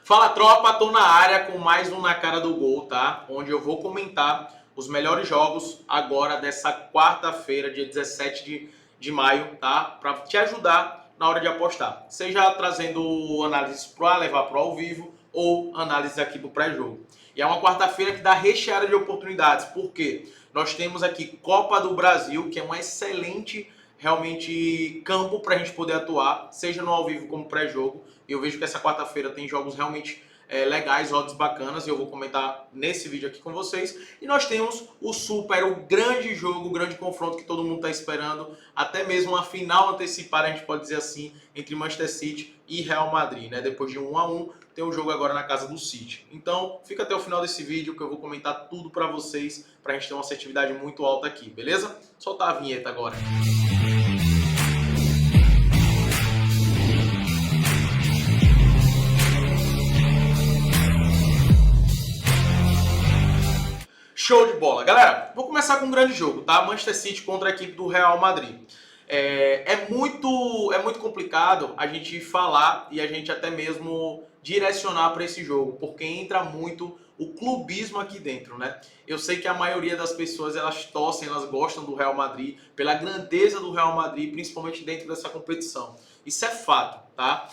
Fala tropa, tô na área com mais um Na Cara do Gol, tá? Onde eu vou comentar os melhores jogos agora dessa quarta-feira, dia 17 de maio, tá? Pra te ajudar na hora de apostar. Seja trazendo análises para levar pro ao vivo ou análises aqui pro pré-jogo. E é uma quarta-feira que dá recheada de oportunidades, porque nós temos aqui Copa do Brasil, que é um excelente realmente campo para a gente poder atuar, seja no ao vivo como pré-jogo. Eu vejo que essa quarta-feira tem jogos realmente legais, odds bacanas, e eu vou comentar nesse vídeo aqui com vocês. E nós temos o super, o grande jogo, o grande confronto que todo mundo está esperando, até mesmo uma final antecipada, a gente pode dizer assim, entre Manchester City e Real Madrid, né? Depois de 1-1, tem um jogo agora na casa do City. Então, fica até o final desse vídeo que eu vou comentar tudo para vocês, para a gente ter uma assertividade muito alta aqui, beleza? Soltar a vinheta agora. Show de bola. Galera, vou começar com um grande jogo, tá? Manchester City contra a equipe do Real Madrid. É muito complicado a gente falar e a gente até mesmo direcionar para esse jogo, porque entra muito o clubismo aqui dentro, né? Eu sei que a maioria das pessoas, elas torcem, elas gostam do Real Madrid, pela grandeza do Real Madrid, principalmente dentro dessa competição. Isso é fato, tá?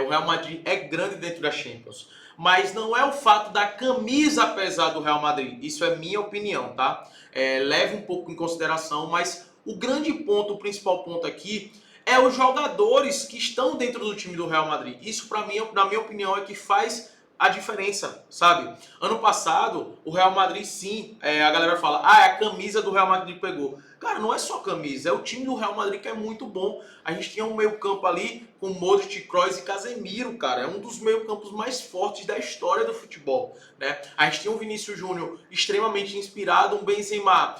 O Real Madrid é grande dentro da Champions. Mas não é o fato da camisa pesar do Real Madrid. Isso é minha opinião, tá? Leve um pouco em consideração, mas o grande ponto, o principal ponto aqui é os jogadores que estão dentro do time do Real Madrid. Isso, para mim, na minha opinião, é que faz a diferença, sabe? Ano passado, o Real Madrid, sim, a galera fala, é a camisa do Real Madrid pegou. Cara, não é só camisa, é o time do Real Madrid que é muito bom. A gente tinha um meio campo ali com Modric, Kroos e Casemiro, cara. É um dos meio campos mais fortes da história do futebol, né? A gente tinha um Vinícius Júnior extremamente inspirado, um Benzema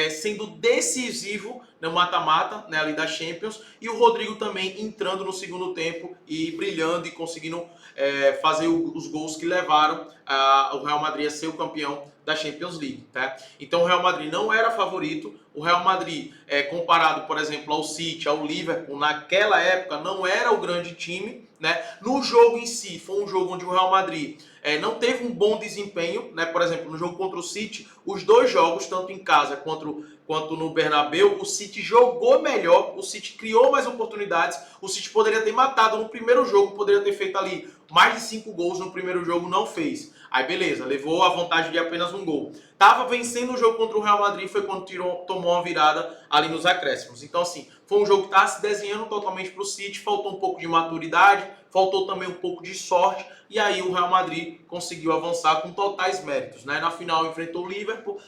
sendo decisivo no mata-mata, né, ali da Champions, e o Rodrigo também entrando no segundo tempo e brilhando e conseguindo fazer os gols que levaram o Real Madrid a ser o campeão da Champions League, tá? Então o Real Madrid não era favorito. O Real Madrid, comparado, por exemplo, ao City, ao Liverpool, naquela época não era o grande time, né? No jogo em si, foi um jogo onde o Real Madrid não teve um bom desempenho, né? Por exemplo, no jogo contra o City, os dois jogos, tanto em casa quanto no Bernabéu, o City jogou melhor, o City criou mais oportunidades, o City poderia ter matado no primeiro jogo, poderia ter feito ali mais de 5 gols no primeiro jogo, não fez. Aí beleza, levou a vantagem de apenas um gol. Tava vencendo o jogo contra o Real Madrid, foi quando tomou uma virada ali nos acréscimos. Então assim, foi um jogo que estava se desenhando totalmente para o City, faltou um pouco de maturidade, faltou também um pouco de sorte, e aí o Real Madrid conseguiu avançar com totais méritos, né? Na final enfrentou o Liverpool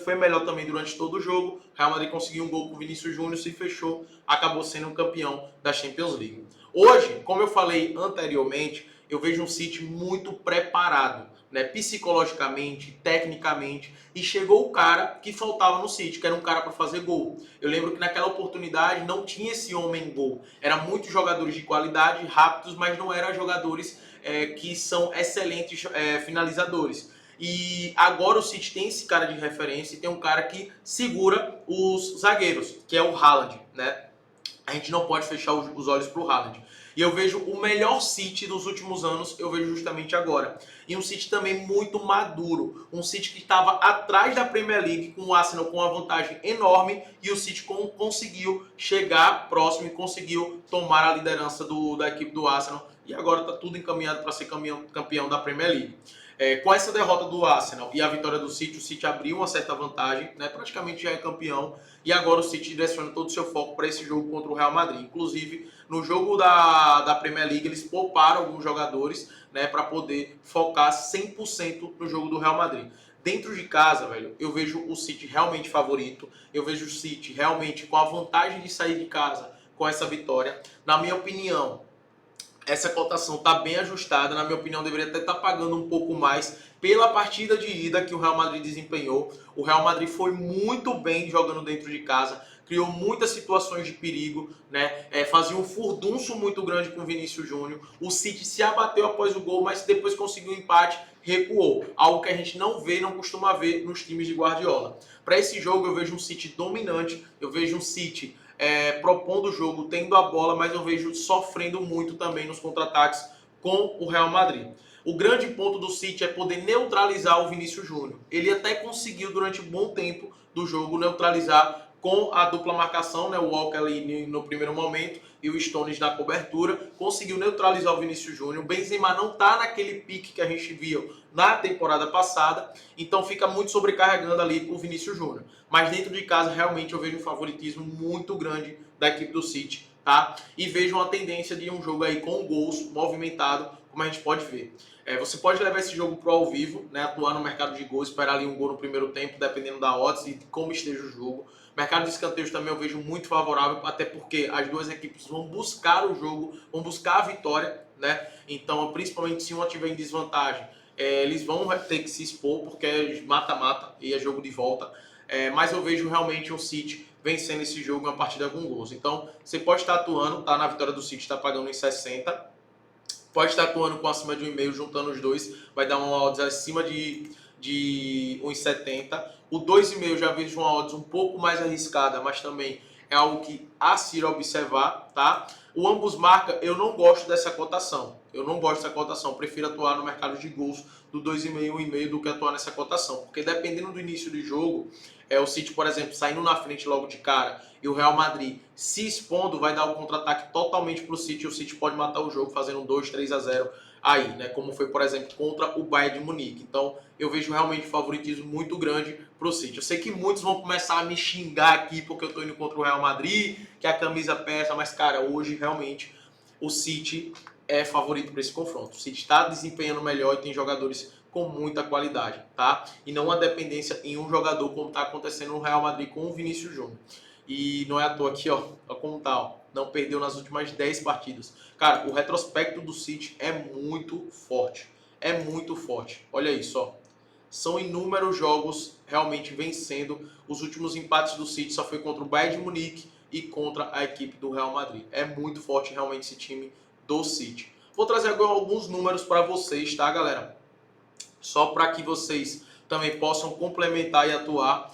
foi melhor também durante todo o jogo, o Real Madrid conseguiu um gol com o Vinícius Júnior, se fechou, acabou sendo um campeão da Champions League. Hoje, como eu falei anteriormente, eu vejo um City muito preparado, né, psicologicamente, tecnicamente, e chegou o cara que faltava no City, que era um cara para fazer gol. Eu lembro que naquela oportunidade não tinha esse homem gol. Era muitos jogadores de qualidade, rápidos, mas não eram jogadores que são excelentes finalizadores. E agora o City tem esse cara de referência e tem um cara que segura os zagueiros, que é o Haaland, né? A gente não pode fechar os olhos para o Haaland. E eu vejo o melhor City dos últimos anos, eu vejo justamente agora. E um City também muito maduro. Um City que estava atrás da Premier League, com o Arsenal com uma vantagem enorme, e o City conseguiu chegar próximo e conseguiu tomar a liderança da equipe do Arsenal. E agora está tudo encaminhado para ser campeão da Premier League. Com essa derrota do Arsenal e a vitória do City, o City abriu uma certa vantagem, né? Praticamente já é campeão, e agora o City direciona todo o seu foco para esse jogo contra o Real Madrid. Inclusive, no jogo da Premier League, eles pouparam alguns jogadores, né, para poder focar 100% no jogo do Real Madrid. Dentro de casa, velho, eu vejo o City realmente favorito, eu vejo o City realmente com a vantagem de sair de casa com essa vitória. Na minha opinião, essa cotação está bem ajustada, na minha opinião deveria até estar pagando um pouco mais pela partida de ida que o Real Madrid desempenhou. O Real Madrid foi muito bem jogando dentro de casa, criou muitas situações de perigo, né? Fazia um furdunço muito grande com o Vinícius Júnior. O City se abateu após o gol, mas depois conseguiu um empate, recuou. Algo que a gente não vê, não costuma ver nos times de Guardiola. Para esse jogo eu vejo um City dominante, eu vejo um City propondo o jogo, tendo a bola, mas eu vejo sofrendo muito também nos contra-ataques com o Real Madrid. O grande ponto do City é poder neutralizar o Vinícius Júnior. Ele até conseguiu durante um bom tempo do jogo neutralizar com a dupla marcação, né? O Walker ali no primeiro momento e o Stones na cobertura, conseguiu neutralizar o Vinícius Júnior. O Benzema não está naquele pique que a gente viu na temporada passada, então fica muito sobrecarregando ali o Vinícius Júnior. Mas dentro de casa, realmente eu vejo um favoritismo muito grande da equipe do City, tá? E vejo uma tendência de um jogo aí com gols, movimentado, como a gente pode ver. Você pode levar esse jogo pro ao vivo, né? Atuar no mercado de gols, esperar ali um gol no primeiro tempo, dependendo da odds e de como esteja o jogo. Mercado de escanteios também eu vejo muito favorável, até porque as duas equipes vão buscar o jogo, vão buscar a vitória, né? Então, principalmente se uma tiver em desvantagem, eles vão ter que se expor, porque é mata-mata e é jogo de volta. Mas eu vejo realmente o City vencendo esse jogo em uma partida com gols. Então, você pode estar atuando, tá? Na vitória do City, está pagando em 60. Pode estar atuando com acima de 1,5, juntando os dois, vai dar uma odds acima de 1,70. O 2,5 já vejo uma odds um pouco mais arriscada, mas também é algo que a se observar, tá? O ambos marca, eu não gosto dessa cotação. Eu não gosto dessa cotação. Prefiro atuar no mercado de gols do 2,5, 1,5 do que atuar nessa cotação. Porque dependendo do início do jogo, o City, por exemplo, saindo na frente logo de cara e o Real Madrid se expondo, vai dar um contra-ataque totalmente para o City. O City pode matar o jogo fazendo um 2-3-0 aí, né? Como foi, por exemplo, contra o Bayern de Munique. Então, eu vejo realmente um favoritismo muito grande para o City. Eu sei que muitos vão começar a me xingar aqui porque eu estou indo contra o Real Madrid, que a camisa pesa, mas, cara, hoje realmente o City é favorito para esse confronto. O City está desempenhando melhor e tem jogadores com muita qualidade, tá? E não uma dependência em um jogador, como está acontecendo no Real Madrid com o Vinícius Júnior. E não é à toa aqui, ó como tá, ó. Não perdeu nas últimas 10 partidas. Cara, o retrospecto do City é muito forte. É muito forte. Olha isso, ó. São inúmeros jogos realmente vencendo. Os últimos empates do City só foi contra o Bayern de Munique e contra a equipe do Real Madrid. É muito forte realmente esse time do City. Vou trazer agora alguns números para vocês, tá, galera? Só para que vocês também possam complementar e atuar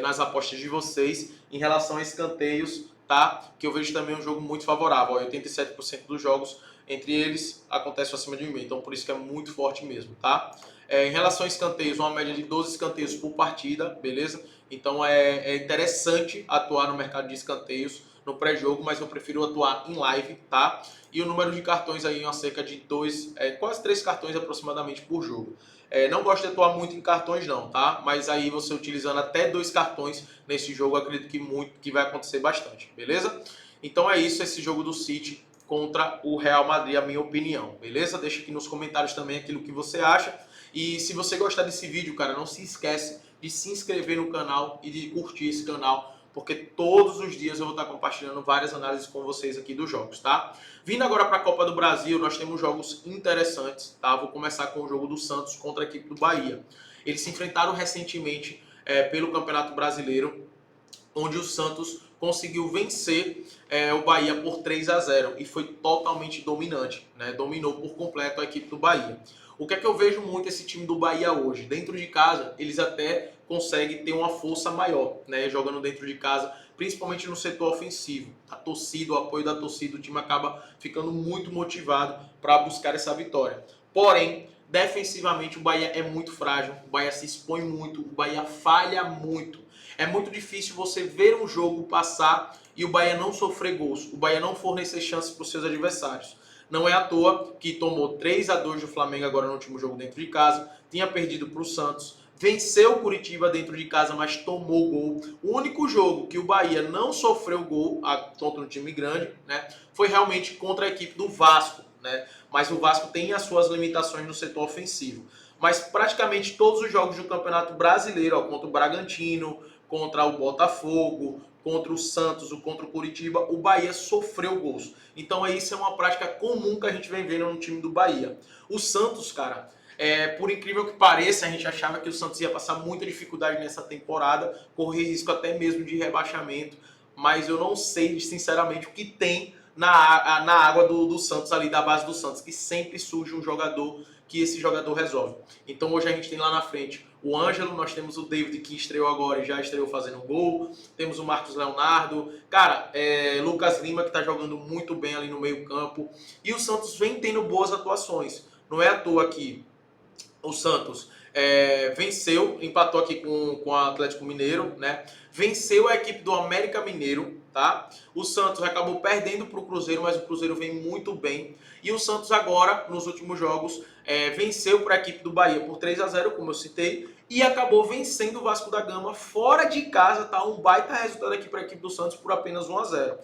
nas apostas de vocês em relação a escanteios, tá? Que eu vejo também um jogo muito favorável. 87% dos jogos, entre eles, acontece acima de 1,5. Então, por isso que é muito forte mesmo, tá? Em relação a escanteios, uma média de 12 escanteios por partida, beleza? Então, é interessante atuar no mercado de escanteios no pré-jogo, mas eu prefiro atuar em live, tá? E o número de cartões aí é cerca de quase 3 cartões aproximadamente por jogo. Não gosto de atuar muito em cartões não, tá? Mas aí você utilizando até 2 cartões nesse jogo, acredito que vai acontecer bastante, beleza? Então é isso, esse jogo do City contra o Real Madrid, a minha opinião, beleza? Deixa aqui nos comentários também aquilo que você acha. E se você gostar desse vídeo, cara, não se esquece de se inscrever no canal e de curtir esse canal, porque todos os dias eu vou estar compartilhando várias análises com vocês aqui dos jogos, tá? Vindo agora para a Copa do Brasil, nós temos jogos interessantes, tá? Vou começar com o jogo do Santos contra a equipe do Bahia. Eles se enfrentaram recentemente pelo Campeonato Brasileiro, onde o Santos conseguiu vencer o Bahia por 3-0 e foi totalmente dominante, né? Dominou por completo a equipe do Bahia. O que é que eu vejo muito esse time do Bahia hoje? Dentro de casa, eles até conseguem ter uma força maior, né? Jogando dentro de casa, principalmente no setor ofensivo. A torcida, o apoio da torcida, o time acaba ficando muito motivado para buscar essa vitória. Porém, defensivamente o Bahia é muito frágil, o Bahia se expõe muito, o Bahia falha muito. É muito difícil você ver um jogo passar e o Bahia não sofrer gols, o Bahia não fornecer chances para os seus adversários. Não é à toa que tomou 3-2 do Flamengo agora no último jogo dentro de casa, tinha perdido para o Santos, venceu o Curitiba dentro de casa, mas tomou gol. O único jogo que o Bahia não sofreu gol contra um time grande, né, foi realmente contra a equipe do Vasco, né? Mas o Vasco tem as suas limitações no setor ofensivo. Mas praticamente todos os jogos do Campeonato Brasileiro, contra o Bragantino, contra o Botafogo, contra o Santos, contra o Curitiba, o Bahia sofreu gols. Então isso é uma prática comum que a gente vem vendo no time do Bahia. O Santos, cara, por incrível que pareça, a gente achava que o Santos ia passar muita dificuldade nessa temporada, correr risco até mesmo de rebaixamento, mas eu não sei, sinceramente, o que tem na água do Santos, ali da base do Santos, que sempre surge um jogador que esse jogador resolve. Então hoje a gente tem lá na frente o Ângelo, nós temos o David que estreou agora e já estreou fazendo gol, temos o Marcos Leonardo, cara, Lucas Lima que está jogando muito bem ali no meio campo, e o Santos vem tendo boas atuações. Não é à toa que o Santos venceu, empatou aqui com o Atlético Mineiro, né? Venceu a equipe do América Mineiro, tá? O Santos acabou perdendo para o Cruzeiro, mas o Cruzeiro vem muito bem. E o Santos agora, nos últimos jogos, venceu para a equipe do Bahia por 3-0, como eu citei, e acabou vencendo o Vasco da Gama fora de casa, tá? Um baita resultado aqui para a equipe do Santos por apenas 1-0.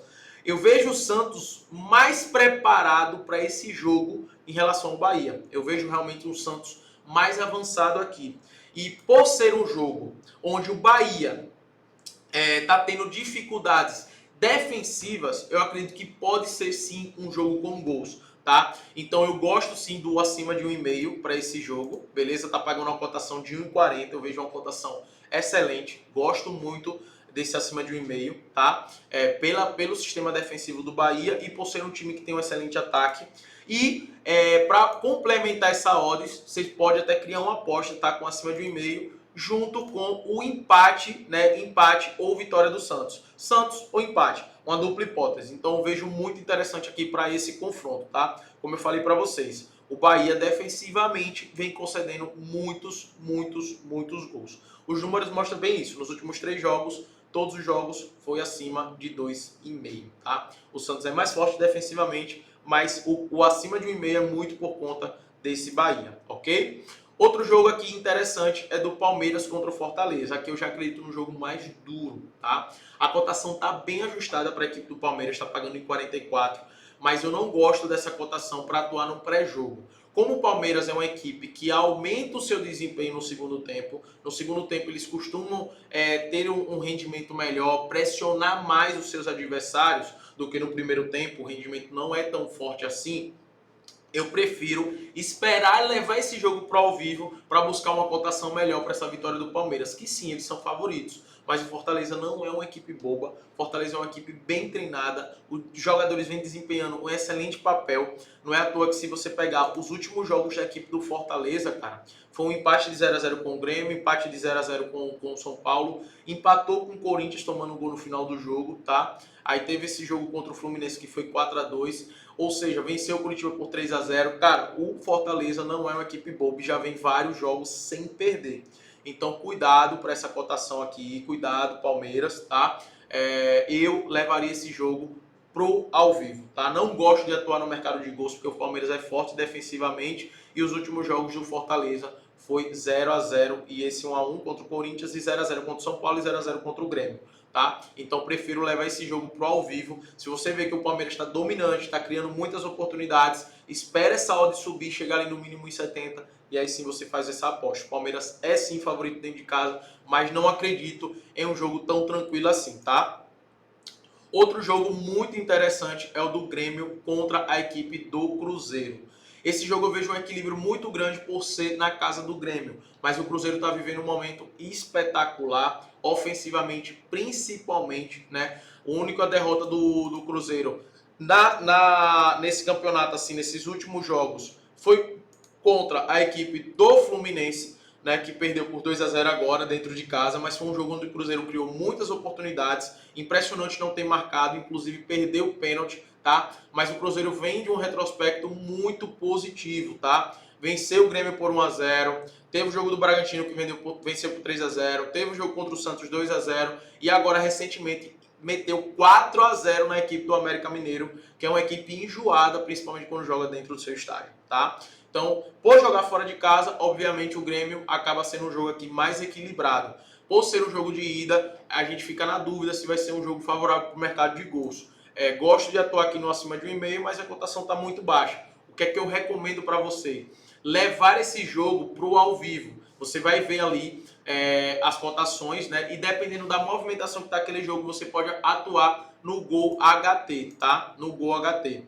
Eu vejo o Santos mais preparado para esse jogo em relação ao Bahia. Eu vejo realmente o Santos mais avançado aqui. E por ser um jogo onde o Bahia está tendo dificuldades defensivas, eu acredito que pode ser sim um jogo com gols, tá? Então eu gosto sim do acima de 1,5 para esse jogo, beleza? Tá pagando uma cotação de 1,40, eu vejo uma cotação excelente, gosto muito desse acima de 1,5, tá? Pelo sistema defensivo do Bahia e por ser um time que tem um excelente ataque. E para complementar essa odds, vocês podem até criar uma aposta, tá? Com acima de 1,5, junto com o empate, né? Empate ou vitória do Santos. Santos ou empate, uma dupla hipótese. Então eu vejo muito interessante aqui para esse confronto, tá? Como eu falei para vocês, o Bahia defensivamente vem concedendo muitos gols. Os números mostram bem isso. Nos últimos 3 jogos, todos os jogos foi acima de 2,5, tá? O Santos é mais forte defensivamente, mas o acima de 1,5 é muito por conta desse Bahia, ok? Outro jogo aqui interessante é do Palmeiras contra o Fortaleza. Aqui eu já acredito no jogo mais duro, tá? A cotação tá bem ajustada para a equipe do Palmeiras, está pagando em 44, mas eu não gosto dessa cotação para atuar no pré-jogo. Como o Palmeiras é uma equipe que aumenta o seu desempenho no segundo tempo eles costumam ter um rendimento melhor, pressionar mais os seus adversários do que no primeiro tempo, o rendimento não é tão forte assim. Eu prefiro esperar levar esse jogo para ao vivo para buscar uma cotação melhor para essa vitória do Palmeiras, que sim, eles são favoritos, mas o Fortaleza não é uma equipe boba, Fortaleza é uma equipe bem treinada, os jogadores vêm desempenhando um excelente papel, não é à toa que se você pegar os últimos jogos da equipe do Fortaleza, cara, foi um empate de 0-0 com o Grêmio, empate de 0-0 com o São Paulo, empatou com o Corinthians tomando um gol no final do jogo, tá? Aí teve esse jogo contra o Fluminense que foi 4-2, ou seja, venceu o Curitiba por 3-0. Cara, o Fortaleza não é uma equipe boba e já vem vários jogos sem perder. Então, cuidado para essa cotação aqui, cuidado, Palmeiras, tá? Eu levaria esse jogo pro ao vivo, tá? Não gosto de atuar no mercado de gols porque o Palmeiras é forte defensivamente e os últimos jogos do Fortaleza foi 0-0 e esse 1-1 contra o Corinthians e 0-0 contra o São Paulo e 0-0 contra o Grêmio. Tá? Então prefiro levar esse jogo pro ao vivo. Se você vê que o Palmeiras está dominante, está criando muitas oportunidades, espera essa odd subir, chegar ali no mínimo 1,70 e aí sim você faz essa aposta. O Palmeiras é sim favorito dentro de casa, mas não acredito em um jogo tão tranquilo assim, tá? Outro jogo muito interessante é o do Grêmio contra a equipe do Cruzeiro. Esse jogo eu vejo um equilíbrio muito grande por ser na casa do Grêmio, mas o Cruzeiro está vivendo um momento espetacular, ofensivamente principalmente, né? A única derrota do Cruzeiro nesse campeonato, assim, nesses últimos jogos, foi contra a equipe do Fluminense, né, que perdeu por 2-0 agora dentro de casa, mas foi um jogo onde o Cruzeiro criou muitas oportunidades, impressionante não ter marcado, inclusive perdeu o pênalti, tá? Mas o Cruzeiro vem de um retrospecto muito positivo, tá? Venceu o Grêmio por 1-0, teve o jogo do Bragantino que venceu por 3-0, teve o jogo contra o Santos 2-0 e agora recentemente meteu 4-0 na equipe do América Mineiro, que é uma equipe enjoada, principalmente quando joga dentro do seu estádio, tá? Então, por jogar fora de casa, obviamente o Grêmio acaba sendo um jogo aqui mais equilibrado. Por ser um jogo de ida, a gente fica na dúvida se vai ser um jogo favorável para o mercado de gols. Gosto de atuar aqui no acima de 1,5, mas a cotação está muito baixa. O que é que eu recomendo para você? Levar esse jogo para o ao vivo. Você vai ver ali as cotações, né? E dependendo da movimentação que está aquele jogo, você pode atuar no Gol HT, tá? No Gol HT.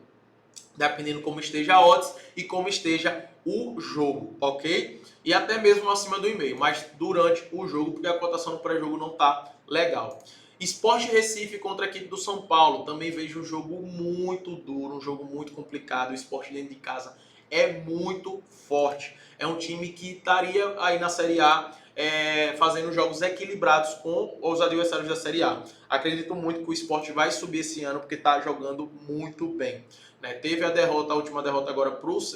Dependendo como esteja a odds e como esteja o jogo, ok? E até mesmo acima do 1,5, mas durante o jogo, porque a cotação no pré-jogo não tá legal. Sport Recife contra a equipe do São Paulo, também vejo um jogo muito duro, um jogo muito complicado. O Sport dentro de casa é muito forte. É um time que estaria aí na Série A, fazendo jogos equilibrados com os adversários da Série A. Acredito muito que o Sport vai subir esse ano porque está jogando muito bem. Né? Teve a última derrota agora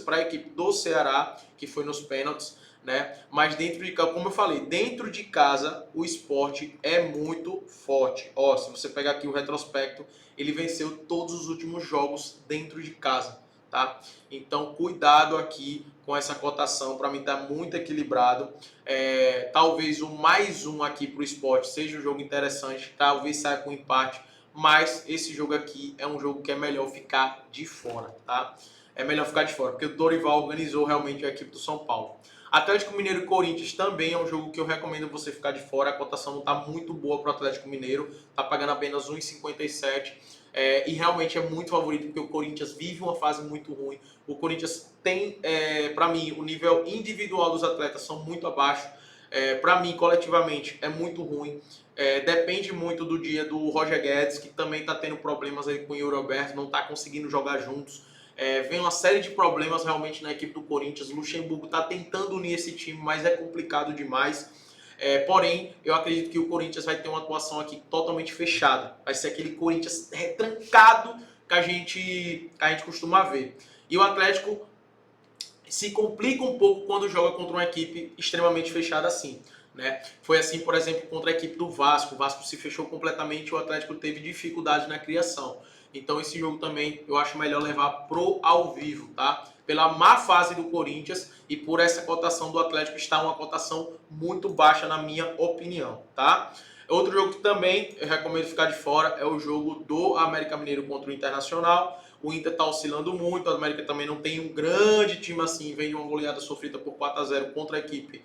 para a equipe do Ceará, que foi nos pênaltis. Né? Mas dentro de casa, como eu falei, dentro de casa o Sport é muito forte. Ó, se você pegar aqui o retrospecto, ele venceu todos os últimos jogos dentro de casa, tá? Então cuidado aqui com essa cotação, para mim tá muito equilibrado. Talvez o mais um aqui pro Sport seja um jogo interessante, talvez saia com empate, mas esse jogo aqui é um jogo que é melhor ficar de fora, tá? É melhor ficar de fora, porque o Dorival organizou realmente a equipe do São Paulo. Atlético Mineiro e Corinthians também é um jogo que eu recomendo você ficar de fora. A cotação não está muito boa para o Atlético Mineiro, está pagando apenas 1,57. E realmente é muito favorito, porque o Corinthians vive uma fase muito ruim. O Corinthians tem, para mim, o nível individual dos atletas são muito abaixo. Para mim, coletivamente, é muito ruim. Depende muito do dia do Roger Guedes, que também está tendo problemas aí com o Yuri Alberto, não está conseguindo jogar juntos. Vem uma série de problemas realmente na equipe do Corinthians. O Luxemburgo está tentando unir esse time, mas é complicado demais. Porém, eu acredito que o Corinthians vai ter uma atuação aqui totalmente fechada. Vai ser aquele Corinthians retrancado que a gente costuma ver. E o Atlético se complica um pouco quando joga contra uma equipe extremamente fechada assim. Né? Foi assim, por exemplo, contra a equipe do Vasco. O Vasco se fechou completamente e o Atlético teve dificuldade na criação. Então esse jogo também eu acho melhor levar pro ao vivo, tá? Pela má fase do Corinthians e por essa cotação do Atlético está uma cotação muito baixa na minha opinião, tá? Outro jogo que também eu recomendo ficar de fora é o jogo do América Mineiro contra o Internacional. O Inter está oscilando muito, o América também não tem um grande time assim, vem de uma goleada sofrida por 4-0 contra a equipe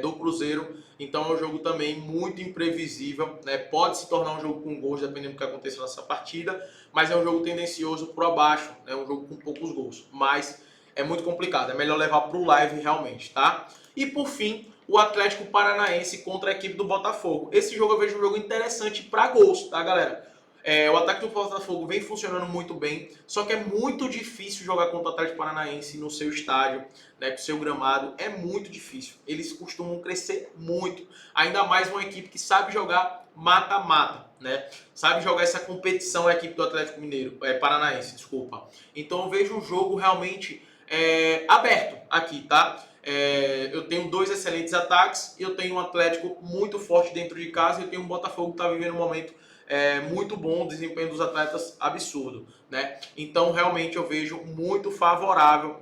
do Cruzeiro. Então é um jogo também muito imprevisível, né? Pode se tornar um jogo com gols, dependendo do que aconteça nessa partida, mas é um jogo tendencioso por abaixo, é um jogo com poucos gols, mas é muito complicado, é melhor levar para o live realmente, tá? E por fim, o Atlético Paranaense contra a equipe do Botafogo. Esse jogo eu vejo um jogo interessante para gols, tá, galera? O ataque do Botafogo vem funcionando muito bem, só que é muito difícil jogar contra o Atlético Paranaense no seu estádio, né, com o seu gramado, é muito difícil. Eles costumam crescer muito, ainda mais uma equipe que sabe jogar mata-mata, né? Sabe jogar essa competição, a equipe do Atlético Mineiro, Paranaense, desculpa. Então eu vejo um jogo realmente aberto aqui, tá? Eu tenho dois excelentes ataques, eu tenho um Atlético muito forte dentro de casa e eu tenho um Botafogo que está vivendo um momento muito bom, o desempenho dos atletas absurdo, né? Então realmente eu vejo muito favorável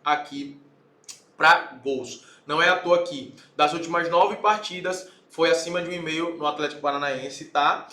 aqui para gols. Não é à toa aqui, das últimas 9 partidas foi acima de 1,5 no Atlético Paranaense, tá?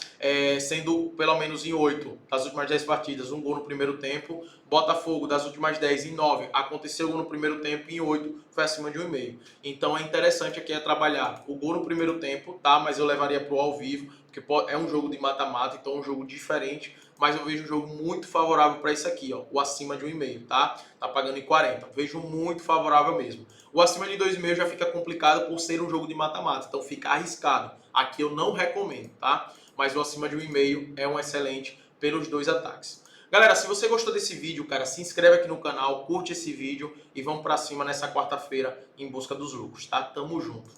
Sendo pelo menos em 8 das últimas 10 partidas, um gol no primeiro tempo. Botafogo, das últimas 10 em 9, aconteceu um gol no primeiro tempo e em 8 foi acima de 1,5. Então é interessante aqui trabalhar o gol no primeiro tempo, tá? Mas eu levaria pro ao vivo, porque é um jogo de mata-mata, então é um jogo diferente, mas eu vejo um jogo muito favorável para isso aqui, ó, o acima de 1,5, tá? Tá pagando em 40. Vejo muito favorável mesmo. O acima de 2,5 já fica complicado por ser um jogo de mata-mata, então fica arriscado. Aqui eu não recomendo, tá? Mas o acima de 1,5 é um excelente pelos dois ataques. Galera, se você gostou desse vídeo, cara, se inscreve aqui no canal, curte esse vídeo e vamos pra cima nessa quarta-feira em busca dos lucros, tá? Tamo junto.